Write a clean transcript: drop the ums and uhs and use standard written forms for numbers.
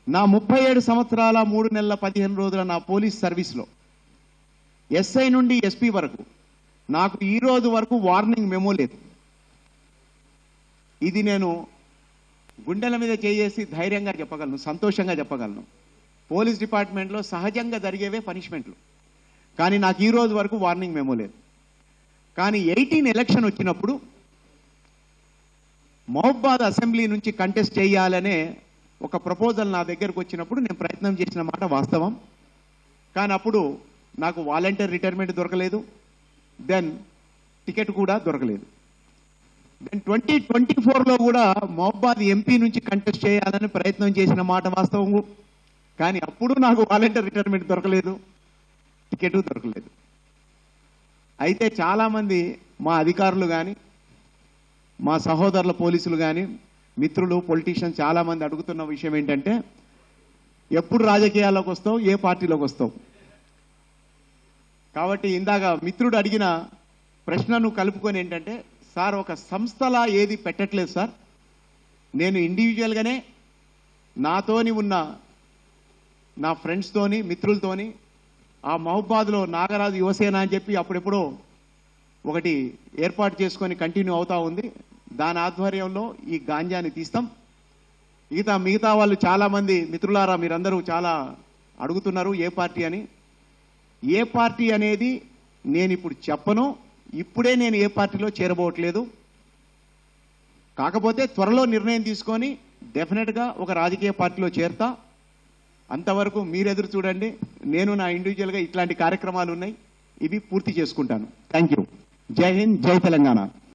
నా 37 సంవత్సరాల 3 నెలల 15 రోజుల నా పోలీస్ సర్వీస్లో ఎస్ఐ నుండి ఎస్పీ వరకు నాకు ఈ రోజు వరకు వార్నింగ్ మెమో లేదు. ఇది నేను గుండెల మీద చేసి ధైర్యంగా చెప్పగలను, సంతోషంగా చెప్పగలను. పోలీస్ డిపార్ట్మెంట్లో సహజంగా జరిగేవే పనిష్మెంట్లు, కానీ నాకు ఈ రోజు వరకు వార్నింగ్ మెమో లేదు. కానీ 18 ఎలక్షన్ వచ్చినప్పుడు మహబూబాద్ అసెంబ్లీ నుంచి కంటెస్ట్ చేయాలనే ఒక ప్రపోజల్ నా దగ్గరకు వచ్చినప్పుడు నేను ప్రయత్నం చేసిన మాట వాస్తవం. కానీ అప్పుడు నాకు వాలంటీర్ రిటైర్మెంట్ దొరకలేదు, దెన్ టికెట్ కూడా దొరకలేదు. దెన్ 2024లో కూడా మహబూబాద్ ఎంపీ నుంచి కంటెస్ట్ చేయాలని ప్రయత్నం చేసిన మాట వాస్తవం. కానీ అప్పుడు నాకు వాలంటీర్ రిటైర్మెంట్ దొరకలేదు, టికెట్ దొరకలేదు. అయితే చాలామంది మా అధికారులు కానీ మా సహోదరుల పోలీసులు కానీ మిత్రులు పొలిటీషియన్స్ చాలామంది అడుగుతున్న విషయం ఏంటంటే, ఎప్పుడు రాజకీయాల్లోకి వస్తావు, ఏ పార్టీలోకి వస్తావు? కాబట్టి ఇందాక మిత్రుడు అడిగిన ప్రశ్నను కలుపుకొని ఏంటంటే, సార్ ఒక సంస్థలా ఏది పెట్టట్లేదు సార్, నేను ఇండివిజువల్గానే నాతోని ఉన్న నా ఫ్రెండ్స్తోని మిత్రులతోని ఆ మహబూబాద్లో నాగరాజు యువసేన అని చెప్పి అప్పుడెప్పుడో ఒకటి ఏర్పాటు చేసుకొని కంటిన్యూ అవుతా ఉంది. దాని ఆధ్వర్యంలో ఈ గాంజాని తీస్తాం. మిగతా వాళ్ళు చాలామంది మిత్రులారా మీరందరూ చాలా అడుగుతున్నారు ఏ పార్టీ అని. ఏ పార్టీ అనేది నేను ఇప్పుడు చెప్పను. ఇప్పుడే నేను ఏ పార్టీలో చేరబోవట్లేదు. కాకపోతే త్వరలో నిర్ణయం తీసుకొని డెఫినెట్గా ఒక రాజకీయ పార్టీలో చేరతా. అంతవరకు మీరెదురు చూడండి. నేను నా ఇండివిజువల్గా ఇట్లాంటి కార్యక్రమాలు ఉన్నాయి, ఇవి పూర్తి చేసుకుంటాను. Thank you. జై హింద్, జై తెలంగాణ.